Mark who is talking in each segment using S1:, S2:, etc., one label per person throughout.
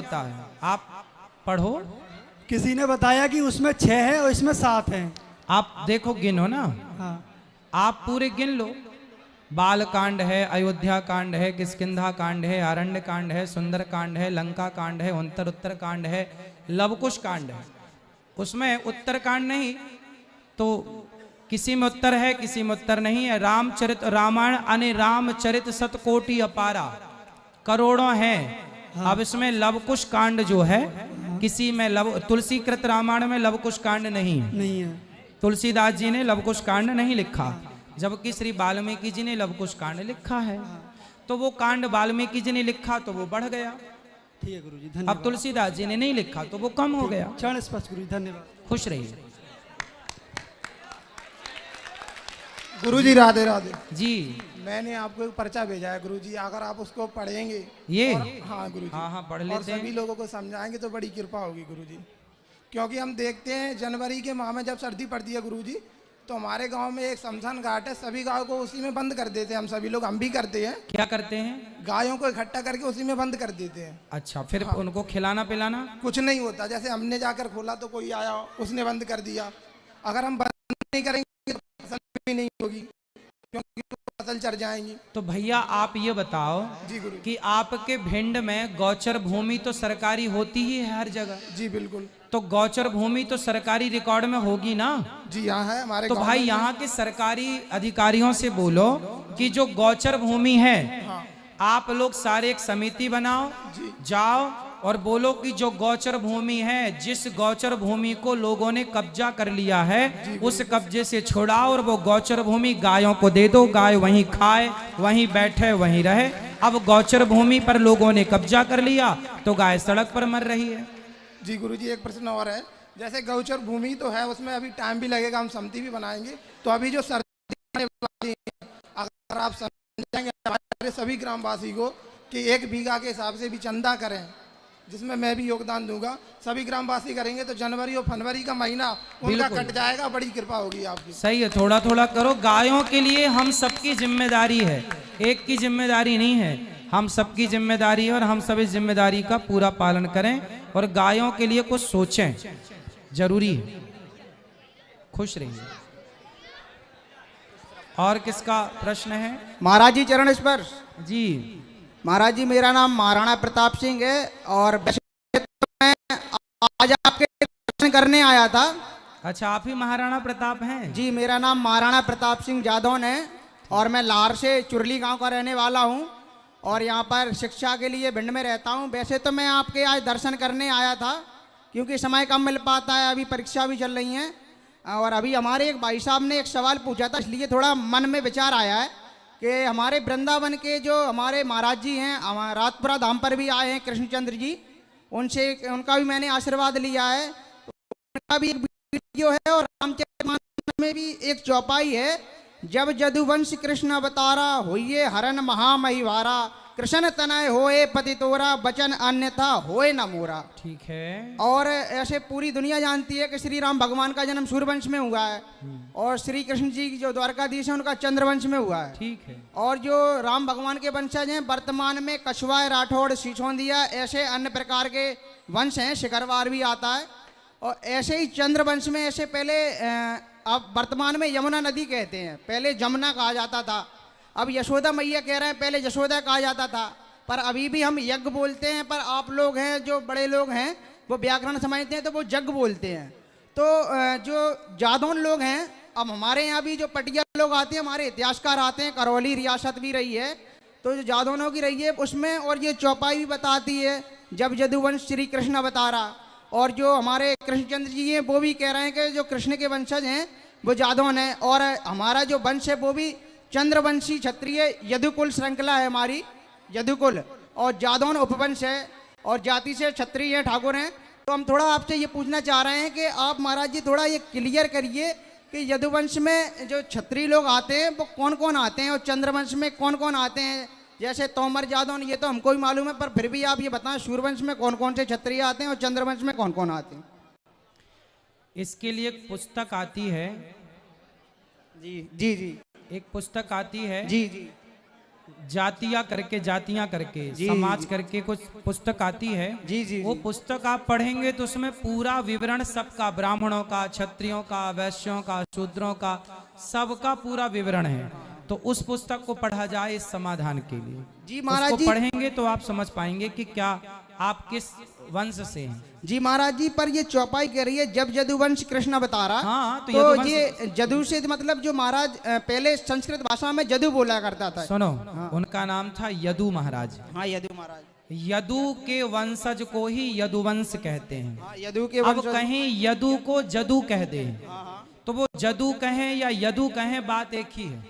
S1: होता है, आप पढ़ो।
S2: किसी ने बताया कि उसमें 6 है और इसमें 7 है।
S1: आप देखो, गिनो ना,
S2: हाँ
S1: आप पूरे गिन लो। बाल कांड है, अयोध्या कांड है, किष्किंधा कांड है, आरण्य कांड है, सुंदर कांड है, लंका कांड है, उत्तर कांड है, लवकुश कांड है। उसमें उत्तर कांड नहीं, तो किसी में उत्तर है, किसी में उत्तर नहीं है। रामचरित रामायण अने रामचरित शतकोटि अपारा, करोड़ों हैं। अब इसमें लवकुश कांड जो है, किसी में तुलसी कृत रामायण में लवकुश कांड नहीं है। तुलसीदास जी ने लवकुश कांड नहीं लिखा, जबकि श्री वाल्मीकि जी ने लवकुश कांड लिखा है। तो वो कांड वाल्मीकि जी ने लिखा तो वो बढ़ गया,
S2: ठीक है गुरुजी, धन्यवाद।
S1: अब तुलसीदास जी ने नहीं लिखा तो वो कम हो गया।
S2: क्षण स्पष्ट गुरुजी, धन्यवाद।
S1: खुश रहिए
S3: गुरुजी। राधे राधे
S1: जी।
S3: मैंने आपको एक पर्चा भेजा है गुरुजी, अगर आप उसको पढ़ेंगे
S1: ये
S3: हाँ गुरुजी,
S1: हाँ पढ़
S3: और
S1: लेते
S3: सभी
S1: हैं।
S3: लोगों को समझाएंगे तो बड़ी कृपा होगी गुरुजी। क्योंकि हम देखते हैं जनवरी के माह में जब सर्दी पड़ती है गुरुजी, तो हमारे गांव में एक शमशान घाट है, सभी गायों को उसी में बंद कर देते हैं। हम सभी लोग, हम भी करते हैं।
S1: क्या करते हैं?
S3: गायों को इकट्ठा करके उसी में बंद कर देते हैं।
S1: अच्छा, फिर उनको खिलाना पिलाना?
S3: कुछ नहीं होता, जैसे हमने जाकर खोला तो कोई आया उसने बंद कर दिया। अगर हम बंद नहीं करेंगे तो फसल भी नहीं होगी, क्योंकि फसल चढ़ जाएंगी।
S1: तो भैया आप ये बताओ
S3: जी गुरु
S1: कि आपके भिंड में गौचर भूमि तो सरकारी होती ही है हर जगह।
S3: जी बिल्कुल।
S1: तो गौचर भूमि तो सरकारी रिकॉर्ड में होगी ना?
S3: जी यहाँ है हमारे
S1: तो
S3: गाँव
S1: भाई
S3: में।
S1: यहाँ के सरकारी अधिकारियों से बोलो कि जो गौचर भूमि है, आप लोग सारे एक समिति बनाओ, जाओ और बोलो कि जो गौचर भूमि है, जिस गौचर भूमि को लोगों ने कब्जा कर लिया है, उस कब्जे से छुड़ाओ और वो गौचर भूमि गायों को दे दो। गाय वहीं खाए, वहीं बैठे, वहीं रहे। अब गौचर भूमि पर लोगों ने कब्जा कर लिया तो गाय सड़क पर मर रही है।
S3: जी गुरुजी, एक प्रश्न और है। जैसे गौचर भूमि तो है, उसमें अभी टाइम भी लगेगा, हम समिति भी बनाएंगे। तो अभी जो सर्दी आने वाली है, अगर आप समझाएंगे हमारे सभी ग्रामवासी को कि 1 बीघा के हिसाब से भी चंदा करें, जिसमें मैं भी योगदान दूंगा, सभी ग्रामवासी करेंगे तो जनवरी और फरवरी का महीना उनका कट जाएगा। बड़ी कृपा होगी आपकी।
S1: सही है, थोड़ा थोड़ा करो। गायों के लिए हम सबकी जिम्मेदारी है, एक की जिम्मेदारी नहीं है, हम सबकी जिम्मेदारी है और हम सब इस जिम्मेदारी का पूरा पालन करें और गायों के लिए कुछ सोचें, जरूरी है। खुश रहिए। और किसका प्रश्न है?
S4: महाराज जी चरण स्पर्श।
S1: जी
S4: महाराज जी, मेरा नाम महाराणा प्रताप सिंह है और वैसे तो मैं आज आपके दर्शन करने आया था।
S1: अच्छा, आप ही महाराणा प्रताप हैं?
S4: जी, मेरा नाम महाराणा प्रताप सिंह जादौन है और मैं लाहौर से चुरली गांव का रहने वाला हूं और यहां पर शिक्षा के लिए भिंड में रहता हूं। वैसे तो मैं आपके आज दर्शन करने आया था, क्योंकि समय कम मिल पाता है, अभी परीक्षा भी चल रही हैं। और अभी हमारे एक भाई साहब ने एक सवाल पूछा था, इसलिए थोड़ा मन में विचार आया है कि हमारे वृंदावन के जो हमारे महाराज जी हैं, रातपुरा धाम पर भी आए हैं कृष्णचंद्र जी, उनसे उनका भी मैंने आशीर्वाद लिया है। उनका भी एक वीडियो है और रामचरितमानस में भी एक चौपाई है, जब जदुवंश कृष्ण अवतारा होइए हरन महामहिवारा, कृष्ण तनय होए पतितोरा, वचन अन्यथा होए न मोरा।
S1: ठीक है।
S4: और ऐसे पूरी दुनिया जानती है कि श्री राम भगवान का जन्म सूर्यवंश में हुआ है और श्री कृष्ण जी की जो द्वारकाधीश है उनका चंद्रवंश में हुआ है।
S1: ठीक है।
S4: और जो राम भगवान के वंशज हैं वर्तमान में कछुआ, राठौड़, सिसोदिया, ऐसे अन्य प्रकार के वंश हैं, शिखरवार भी आता है। और ऐसे ही चंद्रवंश में ऐसे पहले अब वर्तमान में यमुना नदी कहते हैं, पहले जमुना कहा जाता था। अब यशोदा मैया कह रहे हैं पहले यशोदा कहा जाता था, पर अभी भी हम यज्ञ बोलते हैं। पर आप लोग हैं जो बड़े लोग हैं वो व्याकरण समझते हैं तो वो जग बोलते हैं। तो जो जादौन लोग हैं, अब हमारे यहाँ भी जो पटिया लोग आते हैं, हमारे इतिहासकार आते हैं, करौली रियासत भी रही है, तो जो जादौनों की रही है उसमें, और ये चौपाई भी बताती है जब जदुवंश श्री कृष्ण अवतारा। और जो हमारे कृष्णचंद्र जी हैं वो भी कह रहे हैं कि जो कृष्ण के वंशज हैं वो जादौन है। और हमारा जो वंश है वो भी चंद्रवंशी क्षत्रिय यदुकुल श्रृंखला है हमारी, यदुकुल, और जादौन उपवंश है और जाति से क्षत्रिय हैं, ठाकुर हैं। तो हम थोड़ा आपसे ये पूछना चाह रहे हैं कि आप महाराज जी थोड़ा ये क्लियर करिए कि यदुवंश में जो क्षत्रिय लोग आते हैं वो कौन कौन आते हैं और चंद्रवंश में कौन कौन आते हैं। जैसे तोमर जादौन ये तो हमको ही मालूम है, पर फिर भी आप ये बताएं सूर्यवंश में कौन कौन से क्षत्रिय आते हैं और चंद्रवंश में कौन कौन आते हैं।
S1: इसके लिए एक पुस्तक आती है।
S4: जी जी जी,
S1: एक पुस्तक आती है
S4: जी जी,
S1: जातियां करके समाज करके कुछ पुस्तक आती है।
S4: जी जी
S1: वो
S4: जी।
S1: पुस्तक आप पढ़ेंगे तो उसमें पूरा विवरण सबका, ब्राह्मणों का, क्षत्रियों का, वैश्यों का, शूद्रों का, सबका पूरा विवरण है। तो उस पुस्तक को पढ़ा जाए इस समाधान के लिए।
S4: जी महाराज
S1: उसको
S4: जी।
S1: पढ़ेंगे तो आप समझ पाएंगे कि क्या आप किस वंश से हैं।
S4: जी महाराज जी, पर ये चौपाई कह रही है जब जदुवंश कृष्ण बता रहा।
S1: हाँ, तो
S4: तो
S1: यदुवंश-
S4: ये जदु से मतलब जो महाराज पहले संस्कृत भाषा में जदु बोला करता था।
S1: सुनो, उनका नाम था यदु महाराज।
S4: हाँ यदु महाराज।
S1: यदु के वंशज को ही यदुवंश कहते हैं।
S4: हाँ यदु के
S1: अब
S4: वंशज।
S1: कहीं यदु को जदु कह दे
S4: हाँ हाँ।
S1: तो वो जदु कहें या यदु कहें, बात एक ही है।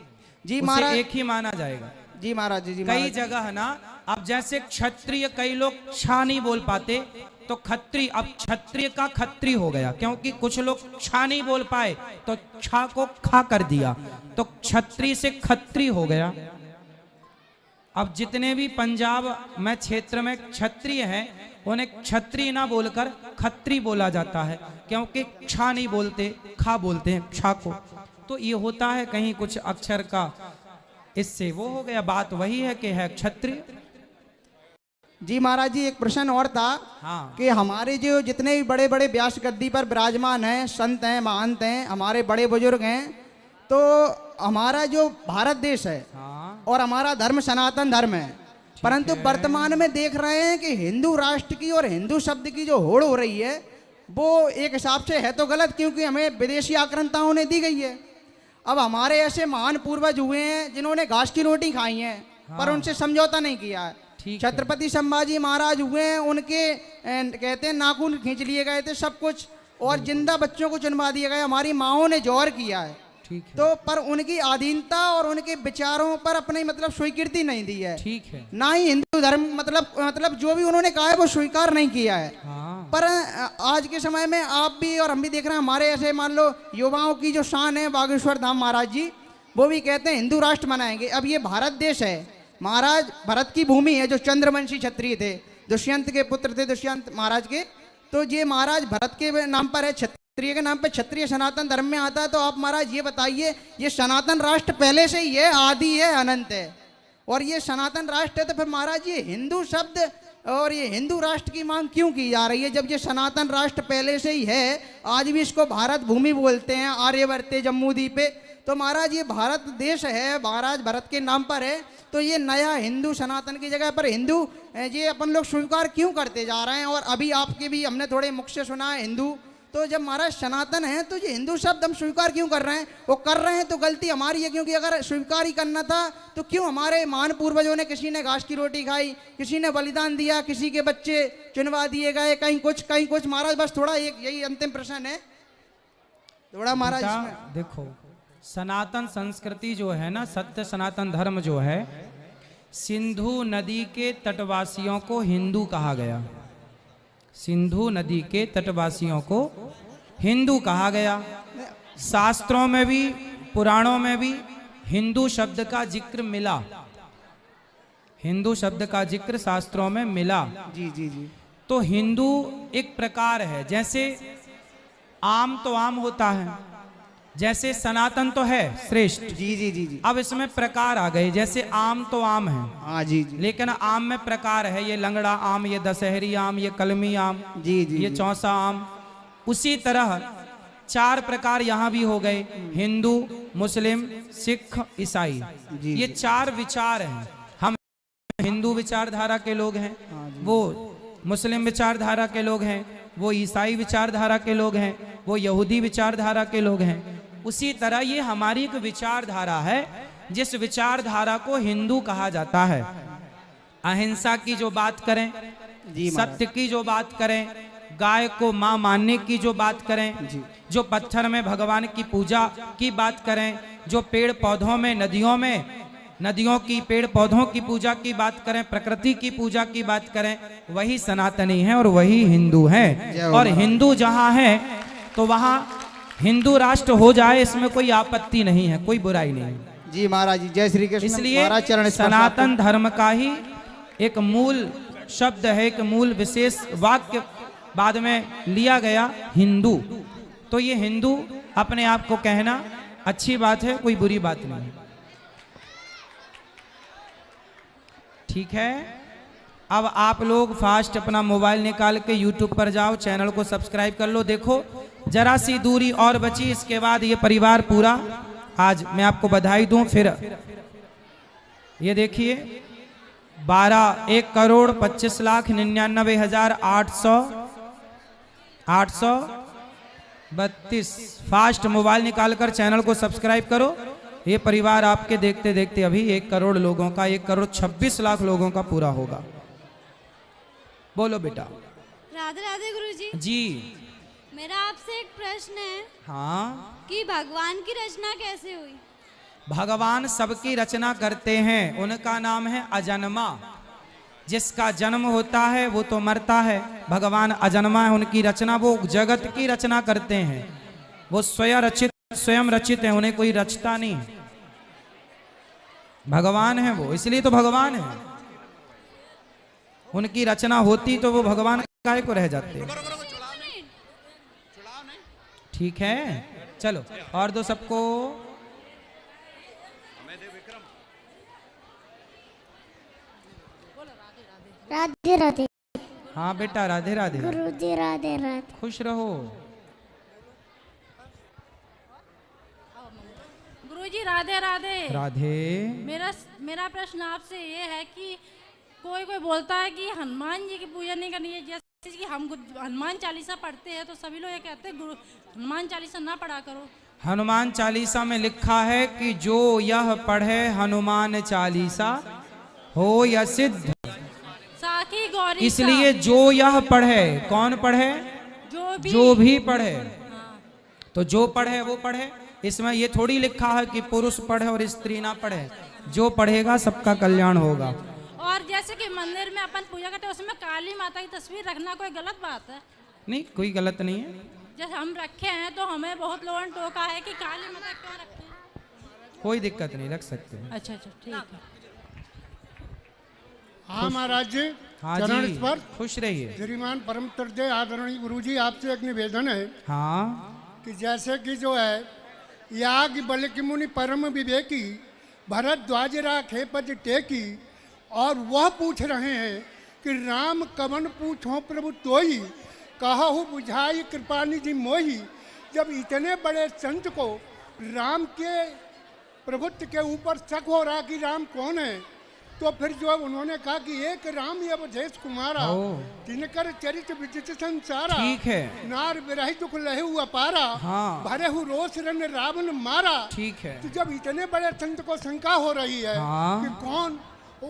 S4: जी
S1: उसे
S4: महाराज।
S1: एक ही माना जाएगा।
S4: जी महाराज जी। जी
S1: कई
S4: महाराज।
S1: जगह ना, अब जैसे क्षत्रिय कई लोग क्षा नहीं बोल पाते, तो खत्री, अब क्षत्रिय का खत्री हो गया, क्योंकि कुछ लोग क्षा नहीं बोल पाए तो क्षा को खा कर दिया, तो क्षत्रिय से खत्री हो गया। अब जितने भी पंजाब में क्षेत्र में क्षत्रिय हैं, उन्हें क्षत्रिय ना बोलकर खत्री बोला जाता है, क्योंकि क्षा नहीं बोलते, खा बोलते हैं क्षा को। तो ये होता है कहीं कुछ अक्षर का, इससे वो हो गया। बात वही है कि है क्षत्रिय।
S4: जी महाराज जी, एक प्रश्न और था।
S1: हाँ।
S4: कि हमारे जो जितने भी बड़े बड़े व्यास गद्दी पर विराजमान हैं, संत हैं, महंत हैं, हमारे बड़े बुजुर्ग हैं, तो हमारा जो भारत देश है
S1: हाँ।
S4: और हमारा धर्म सनातन धर्म है, परंतु वर्तमान में देख रहे हैं कि हिंदू राष्ट्र की और हिंदू शब्द की जो होड़ हो रही है वो एक हिसाब से है तो गलत, क्योंकि हमें विदेशी आक्रांताओं ने दी गई है। अब हमारे ऐसे महान पूर्वज हुए हैं जिन्होंने घास की रोटी खाई है, पर उनसे समझौता नहीं किया है।
S1: ठीक है।
S4: छत्रपति संभाजी महाराज हुए हैं, उनके कहते हैं नाखून खींच लिए गए थे सब कुछ, और जिंदा बच्चों को चुनवा दिया गया। हमारी माओं ने जौहर किया है।
S1: ठीक है।
S4: तो पर उनकी अधीनता और उनके विचारों पर अपनी मतलब स्वीकृति नहीं दी है।
S1: ठीक है।
S4: ना ही हिंदू धर्म मतलब जो भी उन्होंने कहा है वो स्वीकार नहीं किया है।
S1: हाँ।
S4: पर आज के समय में आप भी और हम भी देख रहे हैं, हमारे ऐसे मान लो युवाओं की जो शान है बागेश्वर धाम महाराज जी, वो भी कहते हैं हिंदू राष्ट्र मनाएंगे। अब ये भारत देश है महाराज, भरत की भूमि है, जो चंद्रवंशी क्षत्रिय थे, दुष्यंत के पुत्र थे दुष्यंत महाराज के। तो ये महाराज भरत के नाम पर है, क्षत्रिय के नाम पर क्षत्रिय सनातन धर्म में आता है। तो आप महाराज ये बताइए, ये सनातन राष्ट्र पहले से ही है, आदि है, अनंत है, और ये सनातन राष्ट्र है, तो फिर महाराज ये हिंदू शब्द और ये हिंदू राष्ट्र की मांग क्यों की जा रही है, जब ये सनातन राष्ट्र पहले से ही है? आज भी इसको भारत भूमि बोलते हैं, आर्यवर्ते जम्मू द्वीपे। तो महाराज ये भारत देश है, महाराज भरत के नाम पर है, तो ये नया हिंदू सनातन की जगह पर हिंदू ये अपन लोग स्वीकार क्यों करते जा रहे हैं? और अभी आपके भी हमने थोड़े मुख से सुना है हिंदू, तो जब महाराज सनातन है तो ये हिंदू शब्द हम स्वीकार क्यों कर रहे हैं? वो कर रहे हैं तो गलती हमारी है, क्योंकि अगर स्वीकार ही करना था तो क्यों हमारे महान पूर्वजों ने, किसी ने घास की रोटी खाई, किसी ने बलिदान दिया, किसी के बच्चे चुनवा दिए गए, कहीं कुछ महाराज। बस थोड़ा एक यही अंतिम प्रश्न है थोड़ा महाराज
S1: बेटा,
S4: इसमें।
S1: देखो सनातन संस्कृति जो है ना, सत्य सनातन धर्म जो है, सिंधु नदी के तटवासियों को हिंदू कहा गया। सिंधु नदी के तटवासियों को हिंदू कहा गया। शास्त्रों में भी, पुराणों में भी हिंदू शब्द का जिक्र मिला। हिंदू शब्द का जिक्र शास्त्रों में मिला।
S4: जी जी जी।
S1: तो हिंदू एक प्रकार है, जैसे आम तो आम होता है, जैसे सनातन तो है श्रेष्ठ।
S4: जी जी जी जी।
S1: अब इसमें प्रकार आ गए, जैसे आम तो आम है,
S4: हाँ जी जी।
S1: लेकिन आम में प्रकार है, ये लंगड़ा आम, ये दशहरी आम, ये कलमी आम,
S4: जी जी
S1: ये चौसा आम। उसी तरह 4 प्रकार यहाँ भी हो गए, हिंदू, मुस्लिम, सिख, ईसाई।
S4: जी,
S1: ये 4 विचार हैं। हम हिंदू विचारधारा के लोग हैं, वो मुस्लिम विचारधारा के लोग हैं, वो ईसाई विचारधारा के लोग हैं, वो यहूदी विचारधारा के लोग हैं। उसी तरह ये हमारी एक विचारधारा है, जिस विचारधारा को हिंदू कहा जाता है। अहिंसा की जो बात करें, सत्य की जो बात करें, गाय को मां मानने की जो बात करें, जो पत्थर में भगवान की पूजा की बात करें, जो पेड़ पौधों में, नदियों की, पेड़ पौधों की पूजा की बात करें, प्रकृति की पूजा की बात करें, वही सनातनी है और वही हिंदू है। और हिंदू जहां है तो वहां हिंदू राष्ट्र हो जाए, इसमें कोई आपत्ति नहीं है, कोई बुराई नहीं है।
S4: जी महाराज जी, जय श्री कृष्ण।
S1: इसलिए
S4: महाराज चरण स्पर्श
S1: सनातन धर्म का ही एक मूल शब्द है, एक मूल विशेष वाक्य बाद में लिया गया, हिंदू। तो ये हिंदू अपने आप को कहना अच्छी बात है, कोई बुरी बात नहीं है। ठीक है, अब आप लोग फास्ट अपना मोबाइल निकाल के YouTube पर जाओ, चैनल को सब्सक्राइब कर लो। देखो जरा सी दूरी और बची, इसके बाद ये परिवार पूरा, आज मैं आपको बधाई दूं। फिर ये देखिए 1,25,99,832 फास्ट मोबाइल निकालकर चैनल को सब्सक्राइब करो। ये परिवार आपके देखते देखते अभी 1 करोड़ लोगों का, 1,26,00,000 लोगों का पूरा होगा। बोलो बेटा।
S5: राधे राधे गुरुजी।
S1: जी
S5: मेरा आपसे एक प्रश्न है
S1: हाँ,
S5: कि भगवान की रचना कैसे हुई?
S1: भगवान सबकी रचना करते हैं, उनका नाम है अजन्मा। जिसका जन्म होता है वो तो मरता है, भगवान अजन्मा है, उनकी रचना, वो जगत की रचना करते हैं, वो स्वयं रचित है, उन्हें कोई रचता नहीं है, भगवान है वो, इसलिए तो भगवान है। उनकी रचना होती तो वो भगवान काहे को रह जाते। ठीक है, चलो और दो सबको।
S6: राधे राधे।
S1: हाँ बेटा राधे राधे।
S6: गुरुजी राधे राधे।
S1: खुश रहो।
S7: गुरुजी राधे राधे।
S1: राधे।
S7: मेरा प्रश्न आपसे ये है कि कोई बोलता है कि हनुमान जी की पूजा नहीं करनी है, जैसे कि हम हनुमान चालीसा पढ़ते हैं तो सभी लोग ये कहते हैं हनुमान चालीसा ना पढ़ा करो।
S1: हनुमान चालीसा में लिखा है कि जो यह पढ़े हनुमान चालीसा हो या सिद्ध,
S7: साखी गौरी,
S1: इसलिए जो यह पढ़े, कौन पढ़े? जो भी पढ़े। तो जो पढ़े वो पढ़े, इसमें ये थोड़ी लिखा है कि पुरुष पढ़े और स्त्री ना पढ़े। जो पढ़ेगा सबका कल्याण होगा।
S7: और जैसे कि मंदिर में अपन पूजा करते हैं उसमें काली माता की तस्वीर रखना कोई गलत बात है?
S1: नहीं, कोई गलत नहीं है।
S7: जैसे हम रखे हैं तो हमें बहुत लोगों ने टोका है कि काली माता क्यों रखते हैं।
S1: कोई दिक्कत नहीं, रख सकते हैं।
S7: अच्छा ठीक है।
S8: हाँ महाराज जी,
S1: हाँ
S8: चरण
S1: जी,
S8: स्पर्श।
S1: खुश रहिए।
S8: श्रीमान परम श्रद्धेय आदरणीय गुरुजी, आपसे एक निवेदन है
S1: हाँ
S8: कि जैसे कि जो है याग बल की मुनि परम विवेकी भरद्वाज राखे पद टेकी, और वह पूछ रहे हैं कि राम कवन पूछो प्रभु तोई, कहु बुझाई कृपा निधि मोही। जब इतने बड़े संत को राम के प्रभुत्व के ऊपर शक हो रहा कि राम कौन है, तो फिर जो उन्होंने कहा कि एक राम ये अवधेश कुमारा, तिनकर चरित विदित संसारा,
S1: ठीक है,
S8: नार विरहि दुख लहु अपारा,
S1: हाँ,
S8: भरे हु रोष रन रावण मारा।
S1: ठीक है।
S8: तो जब इतने बड़े संत को शंका हो रही है
S1: हाँ,
S8: कि कौन,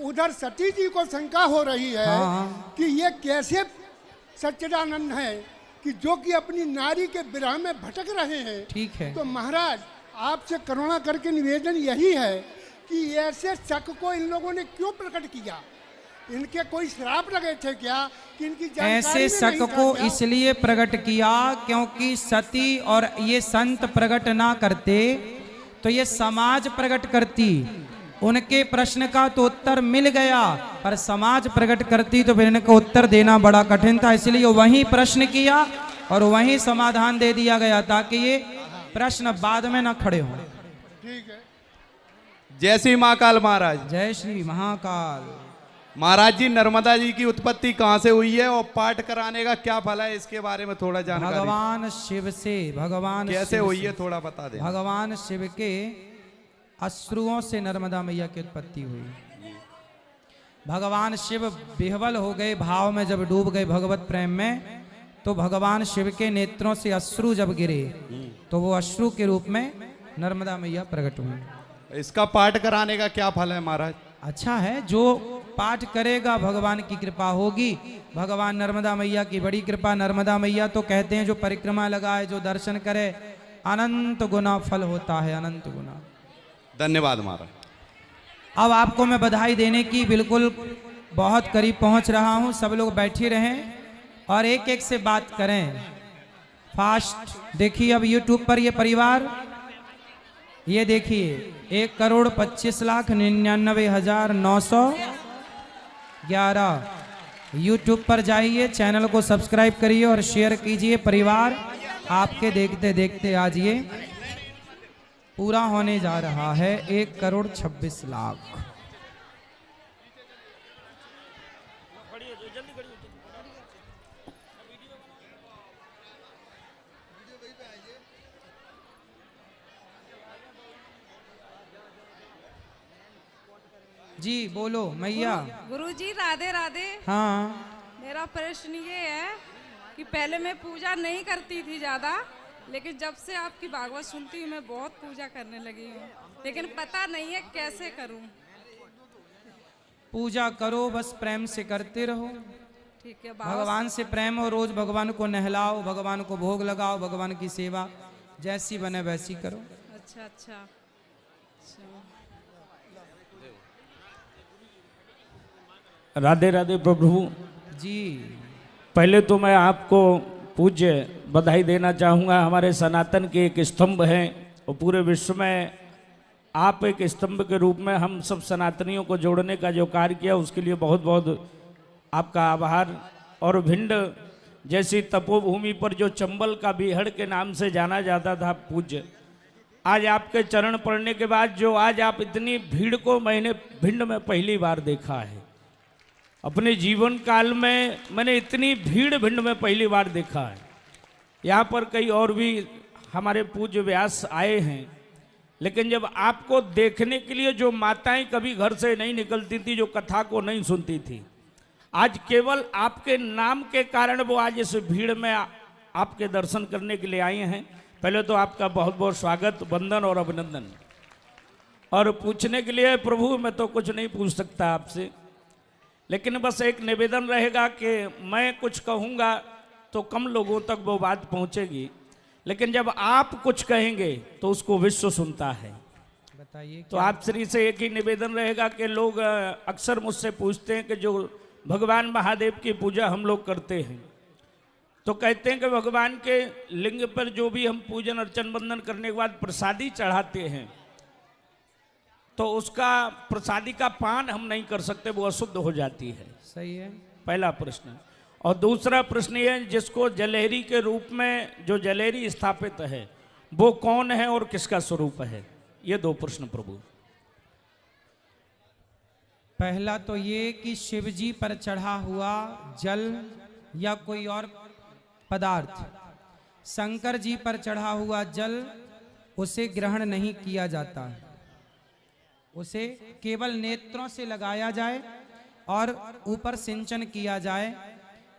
S8: उधर सती जी को शंका हो रही है
S1: हाँ,
S8: कि ये कैसे सच्चिदानंद है कि जो कि अपनी नारी के विरह में भटक रहे हैं।
S1: ठीक है।
S8: तो महाराज आपसे करुणा करके निवेदन यही है कि ऐसे शक को इन लोगों ने क्यों प्रकट किया? इनके कोई श्राप लगे थे क्या कि इनकी जानकारी
S1: ऐसे
S8: में
S1: शक
S8: नहीं था
S1: को
S8: क्या?
S1: इसलिए प्रकट किया क्योंकि सती और ये संत प्रकट ना करते तो ये समाज प्रकट करती। उनके प्रश्न का तो उत्तर मिल गया, पर समाज प्रकट करती तो फिर इनको उत्तर देना बड़ा कठिन था, इसलिए वही प्रश्न किया और वही समाधान दे दिया गया ताकि ये प्रश्न बाद में ना खड़े हों।
S8: ठीक है।
S9: जय श्री महाकाल महाराज।
S1: जय श्री महाकाल।
S9: महाराज जी, नर्मदा जी की उत्पत्ति कहाँ से हुई है और पाठ कराने का क्या फल है, इसके बारे में थोड़ा जानकारी।
S1: भगवान शिव से, भगवान
S9: कैसे
S1: शिव
S9: हुई
S1: से,
S9: है थोड़ा बता दें।
S1: भगवान शिव के अश्रुओं से नर्मदा मैया की उत्पत्ति हुई। भगवान शिव विह्वल हो गए, भाव में जब डूब गए भगवत प्रेम में, तो भगवान शिव के नेत्रों से अश्रु जब गिरे तो वो अश्रु के रूप में नर्मदा मैया प्रकट हुई।
S9: इसका पाठ कराने का क्या फल है महाराज?
S1: अच्छा है, जो पाठ करेगा भगवान की कृपा होगी। भगवान नर्मदा मैया की बड़ी कृपा। नर्मदा मैया तो कहते हैं जो परिक्रमा लगाए, जो दर्शन करे, अनंत गुना फल होता है, अनंत गुना।
S9: धन्यवाद महाराज।
S1: अब आपको मैं बधाई देने की बिल्कुल बहुत करीब पहुंच रहा हूं। सब लोग बैठे रहें और एक एक से बात करें। फास्ट देखिए, अब YouTube पर ये परिवार, ये देखिए 1,25,99,911 YouTube पर जाइए, चैनल को सब्सक्राइब करिए और शेयर कीजिए। परिवार आपके देखते देखते आज ये पूरा होने जा रहा है 1,26,00,000। जी बोलो मैया।
S10: गुरुजी राधे राधे।
S1: हाँ
S10: मेरा प्रश्न ये है कि पहले मैं पूजा नहीं करती थी ज़्यादा, लेकिन जब से आपकी भागवत सुनती हूँ मैं बहुत पूजा करने लगी हूँ, लेकिन पता नहीं है कैसे करूँ।
S1: पूजा करो, बस प्रेम से करते रहो।
S10: ठीक है।
S1: भगवान से प्रेम हो, रोज भगवान को नहलाओ, भगवान को भोग लगाओ, भगवान की सेवा जैसी बने वैसी करो।
S10: अच्छा अच्छा।
S11: राधे राधे प्रभु
S1: जी।
S11: पहले तो मैं आपको पूज्य बधाई देना चाहूँगा। हमारे सनातन के एक स्तंभ हैं और पूरे विश्व में आप एक स्तंभ के रूप में हम सब सनातनियों को जोड़ने का जो कार्य किया उसके लिए बहुत बहुत आपका आभार। और भिंड जैसी तपोभूमि पर जो चंबल का बीहड़ के नाम से जाना जाता था पूज्य, आज आपके चरण पड़ने के बाद जो आज आप इतनी भीड़ को मैंने भिंड में पहली बार देखा है। अपने जीवन काल में मैंने इतनी भीड़ भिंड में पहली बार देखा है। यहाँ पर कई और भी हमारे पूज्य व्यास आए हैं, लेकिन जब आपको देखने के लिए जो माताएं कभी घर से नहीं निकलती थी, जो कथा को नहीं सुनती थी, आज केवल आपके नाम के कारण वो आज इस भीड़ में आपके दर्शन करने के लिए आए हैं। पहले तो आपका बहुत बहुत स्वागत, वंदन और अभिनंदन। और पूछने के लिए प्रभु मैं तो कुछ नहीं पूछ सकता आपसे, लेकिन बस एक निवेदन रहेगा कि मैं कुछ कहूँगा तो कम लोगों तक वो बात पहुँचेगी, लेकिन जब आप कुछ कहेंगे तो उसको विश्व सुनता है।
S1: बताइए।
S11: तो आप श्री से एक ही निवेदन रहेगा कि लोग अक्सर मुझसे पूछते हैं कि जो भगवान महादेव की पूजा हम लोग करते हैं तो कहते हैं कि भगवान के लिंग पर जो भी हम पूजन अर्चन वंदन करने के बाद प्रसादी चढ़ाते हैं तो उसका प्रसादी का पान हम नहीं कर सकते, वो अशुद्ध हो जाती है।
S1: सही है।
S11: पहला प्रश्न। और दूसरा प्रश्न ये है, जिसको जलेहरी के रूप में जो जलेहरी स्थापित है वो कौन है और किसका स्वरूप है? ये दो प्रश्न प्रभु।
S1: पहला तो ये कि शिव जी पर चढ़ा हुआ जल या कोई और पदार्थ, शंकर जी पर चढ़ा हुआ जल उसे ग्रहण नहीं किया जाता, उसे केवल नेत्रों से लगाया जाए और ऊपर सिंचन किया जाए,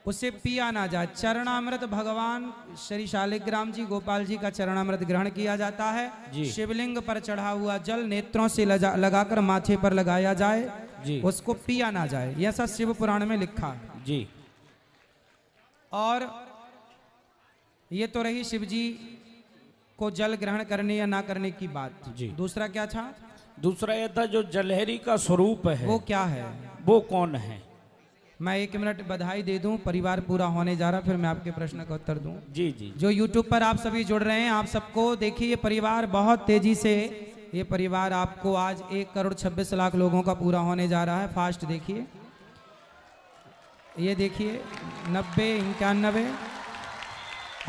S1: उसे पिया ना जाए। चरणामृत भगवान श्री शालिग्राम जी गोपाल जी का चरणामृत ग्रहण किया जाता है। शिवलिंग पर चढ़ा हुआ जल नेत्रों से लगाकर माथे पर लगाया जाए जी, उसको पिया ना जाए, यह सब शिव पुराण में लिखा है जी। और ये तो रही शिव जी को जल ग्रहण करने या ना करने की बात जी। दूसरा क्या था?
S11: दूसरा यह था जो जलहरी का स्वरूप है
S1: वो क्या है,
S11: वो कौन है?
S1: मैं 1 मिनट बधाई दे दूं, परिवार पूरा होने जा रहा, फिर मैं आपके प्रश्न का उत्तर दूं।
S11: जी जी।
S1: जो YouTube पर आप सभी जुड़ रहे हैं, आप सबको देखिए, ये परिवार बहुत तेजी से, ये परिवार आपको आज 1,26,00,000 लोगों का पूरा होने जा रहा है। फास्ट देखिए, ये देखिए 90, 91।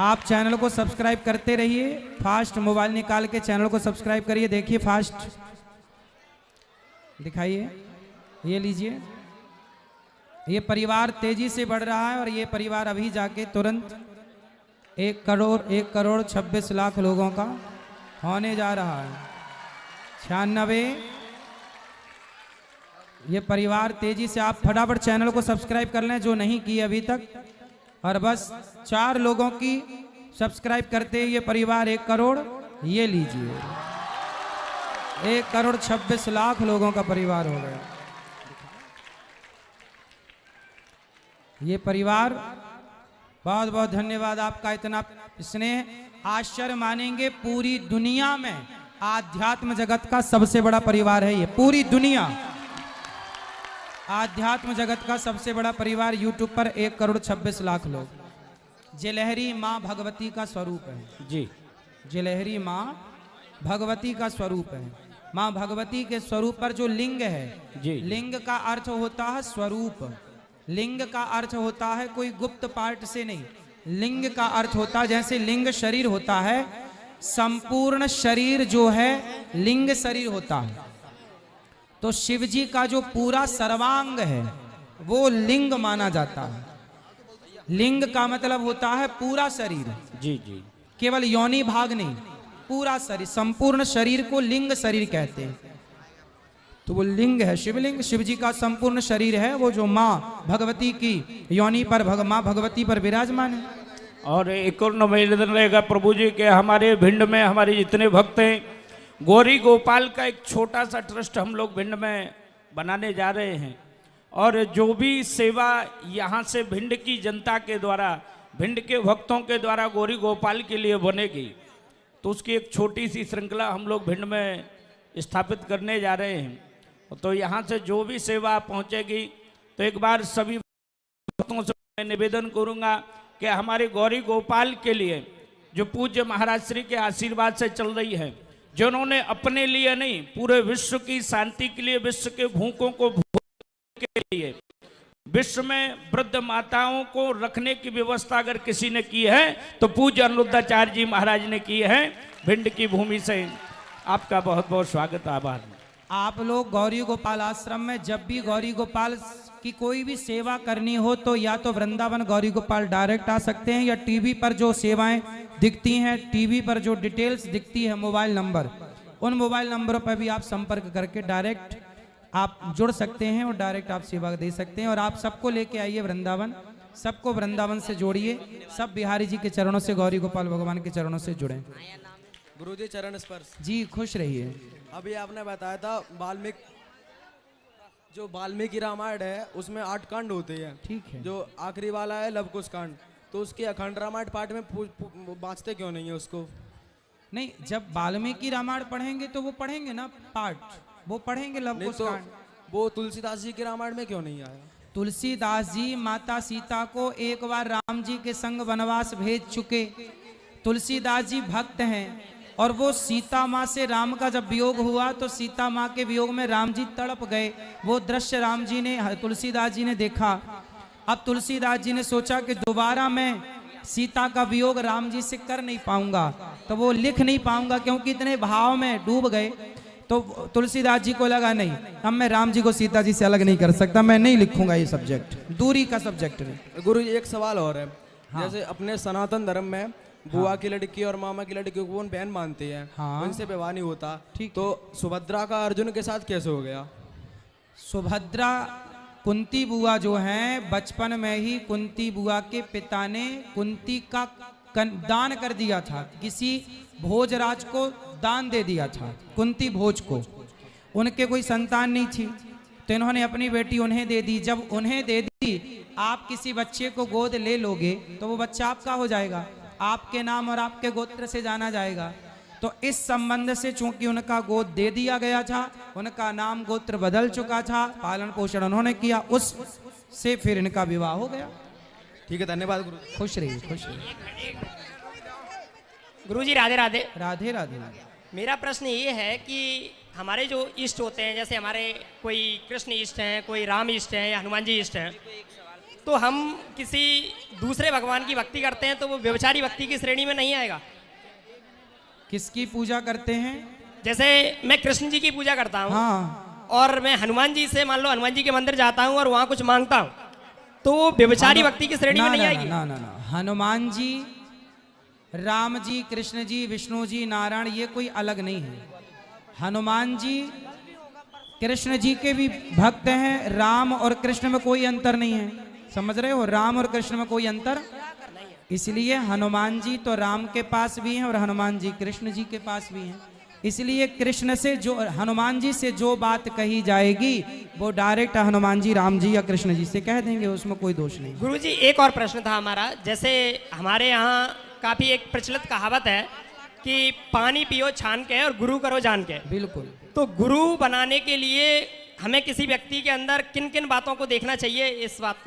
S1: आप चैनल को सब्सक्राइब करते रहिए, फास्ट मोबाइल निकाल के चैनल को सब्सक्राइब करिए। देखिए फास्ट दिखाइए, ये लीजिए, ये परिवार तेजी से बढ़ रहा है और ये परिवार अभी जाके तुरंत 1,26,00,000 लोगों का होने जा रहा है। 96। ये परिवार तेजी से, आप फटाफट चैनल को सब्सक्राइब कर लें जो नहीं किए अभी तक, और बस 4 लोगों की सब्सक्राइब करते ये परिवार 1 करोड़, ये लीजिए 1,26,00,000 लोगों का परिवार हो गया। ये परिवार, बहुत बहुत धन्यवाद आपका, इतना स्नेह। आश्चर्य मानेंगे, पूरी दुनिया में आध्यात्म जगत का सबसे बड़ा परिवार है ये। पूरी दुनिया आध्यात्म जगत का सबसे बड़ा परिवार, यूट्यूब पर 1,26,00,000 लोग। जलहरी माँ भगवती का स्वरूप है जी। जलहरी माँ भगवती का स्वरूप है। माँ भगवती के स्वरूप पर जो लिंग है जी, लिंग का अर्थ होता है स्वरूप। लिंग का अर्थ होता है कोई गुप्त पार्ट से नहीं, लिंग का अर्थ होता है, जैसे लिंग शरीर होता है, संपूर्ण शरीर जो है लिंग शरीर होता है। तो शिव जी का जो पूरा सर्वांग है वो लिंग माना जाता है। लिंग का मतलब होता है पूरा शरीर जी जी, केवल योनि भाग नहीं, पूरा शरीर, संपूर्ण शरीर को लिंग शरीर कहते हैं। तो वो लिंग है, शिवलिंग शिव जी का संपूर्ण शरीर है, वो जो माँ भगवती की योनि पर माँ भगवती पर विराजमान है।
S11: और एक और निवेदन रहेगा प्रभु जी के हमारे भिंड में हमारे जितने भक्त हैं, गौरी गोपाल का एक छोटा सा ट्रस्ट हम लोग भिंड में बनाने जा रहे हैं, और जो भी सेवा यहाँ से भिंड की जनता के द्वारा, भिंड के भक्तों के द्वारा गौरी गोपाल के लिए बनेगी, तो उसकी एक छोटी सी श्रृंखला हम लोग भिंड में स्थापित करने जा रहे हैं। तो यहाँ से जो भी सेवा पहुँचेगी, तो एक बार सभी भक्तों से मैं निवेदन करूँगा कि हमारे गौरी गोपाल के लिए जो पूज्य महाराज श्री के आशीर्वाद से चल रही है, जिन्होंने अपने लिए नहीं पूरे विश्व की शांति के लिए, विश्व के भूखों को भोजन के लिए, विश्व में वृद्ध माताओं को रखने की व्यवस्था अगर किसी ने की है तो पूज्य अनिरुद्धाचार्य जी महाराज ने की है। भिंड की भूमि से आपका बहुत बहुत स्वागत, आभार।
S1: आप लोग गौरी गोपाल आश्रम में जब भी गौरी गोपाल की कोई भी सेवा करनी हो तो या तो वृंदावन गौरी गोपाल डायरेक्ट आ सकते हैं, या टीवी पर जो सेवाएं दिखती हैं, टीवी पर जो डिटेल्स दिखती है मोबाइल नंबर, उन मोबाइल नंबरों पर भी आप संपर्क करके डायरेक्ट आप जुड़ सकते हैं और डायरेक्ट आप सेवा दे सकते हैं। और आप सबको लेके आइए वृंदावन, सबको वृंदावन से जोड़िए, सब बिहारी जी के चरणों से, गौरी गोपाल भगवान के चरणों से जुड़े।
S12: गुरुजी चरण स्पर्श
S1: जी, खुश रहिए।
S12: अभी आपने बताया था वाल्मीकि रामायण है उसमें 8 कांड होते हैं,
S1: ठीक है।
S12: जो आखिरी वाला है लव कुश कांड, तो उसके अखंड रामायण पाठ में बाँचते क्यों नहीं है उसको?
S1: नहीं, जब वाल्मीकि रामायण पढ़ेंगे तो वो पढ़ेंगे ना पाठ, वो पढ़ेंगे लव कुश कांड।
S12: वो तुलसीदास जी के रामायण में क्यों नहीं आया?
S1: तुलसीदास जी माता सीता को एक बार राम जी के संग वनवास भेज चुके। तुलसीदास जी भक्त हैं, और वो सीता माँ से राम का जब वियोग हुआ तो सीता माँ के वियोग में राम जी तड़प गए। वो दृश्य राम जी ने, तुलसीदास जी ने देखा। अब तुलसीदास जी ने सोचा कि दोबारा मैं सीता का वियोग राम जी से कर नहीं पाऊंगा, तो वो लिख नहीं पाऊंगा, क्योंकि इतने भाव में डूब गए। तो तुलसीदास जी को लगा नहीं, अब मैं राम जी को सीता जी से अलग नहीं कर सकता, मैं नहीं लिखूंगा ये सब्जेक्ट, दूरी का सब्जेक्ट है।
S12: गुरु जी एक सवाल और है, जैसे अपने सनातन धर्म में बुआ की लड़की और मामा की लड़की को वो बहन मानते हैं,
S1: हाँ।
S12: उनसे विवाह नहीं होता, तो सुभद्रा का अर्जुन के साथ कैसे हो गया?
S1: सुभद्रा कुंती बुआ जो हैं, बचपन में ही कुंती बुआ के पिता ने कुंती का दान कर दिया था, किसी भोजराज को दान दे दिया था, कुंती भोज को। उनके कोई संतान नहीं थी, तो इन्होंने अपनी बेटी उन्हें दे दी। जब उन्हें दे दी, आप किसी बच्चे को गोद ले लोगे तो वो बच्चा आपका हो जाएगा, आपके नाम और आपके गोत्र से जाना जाएगा। तो इस संबंध से चूंकि उनका गोद दे दिया गया था, उनका नाम गोत्र बदल चुका था, पालन पोषण उन्होंने किया, उस से फिर इनका विवाह हो गया।
S12: ठीक है, धन्यवाद गुरु।
S1: खुश रहिए, खुश रहिए।
S13: गुरुजी राधे राधे।
S1: राधे राधे।
S13: मेरा प्रश्न ये है कि हमारे जो इष्ट होते हैं, जैसे हमारे कोई कृष्ण इष्ट हैं, कोई राम इष्ट हैं या हनुमान जी इष्ट हैं, तो हम किसी दूसरे भगवान की भक्ति करते हैं तो वो व्यभिचारी भक्ति की श्रेणी में नहीं आएगा?
S1: किसकी पूजा करते हैं?
S13: जैसे मैं कृष्ण जी की पूजा करता हूँ,
S1: हाँ।
S13: और मैं हनुमान जी से, मान लो हनुमान जी के मंदिर जाता हूँ और वहाँ कुछ मांगता हूँ, तो वो व्यभिचारी भक्ति की श्रेणी में नहीं आएगी?
S1: ना ना ना, हनुमान जी, राम जी, कृष्ण जी, विष्णु जी, नारायण, ये कोई अलग नहीं है। हनुमान जी कृष्ण जी के भी भक्त हैं, राम और कृष्ण में कोई अंतर नहीं है, समझ रहे हो? राम और कृष्ण में कोई अंतर, इसलिए हनुमान जी तो राम के पास भी हैं और हनुमान जी कृष्ण जी के पास भी हैं। इसलिए कृष्ण से जो, हनुमान जी से जो बात कही जाएगी वो डायरेक्ट हनुमान जी, राम जी या कृष्ण जी से कह देंगे, उसमें कोई दोष नहीं।
S13: गुरुजी एक और प्रश्न था हमारा, जैसे हमारे यहाँ काफी एक प्रचलित कहावत है कि पानी पियो छान के और गुरु करो जान के।
S1: बिल्कुल।
S13: तो गुरु बनाने के लिए हमें किसी व्यक्ति के अंदर किन किन बातों को देखना चाहिए, इस बात का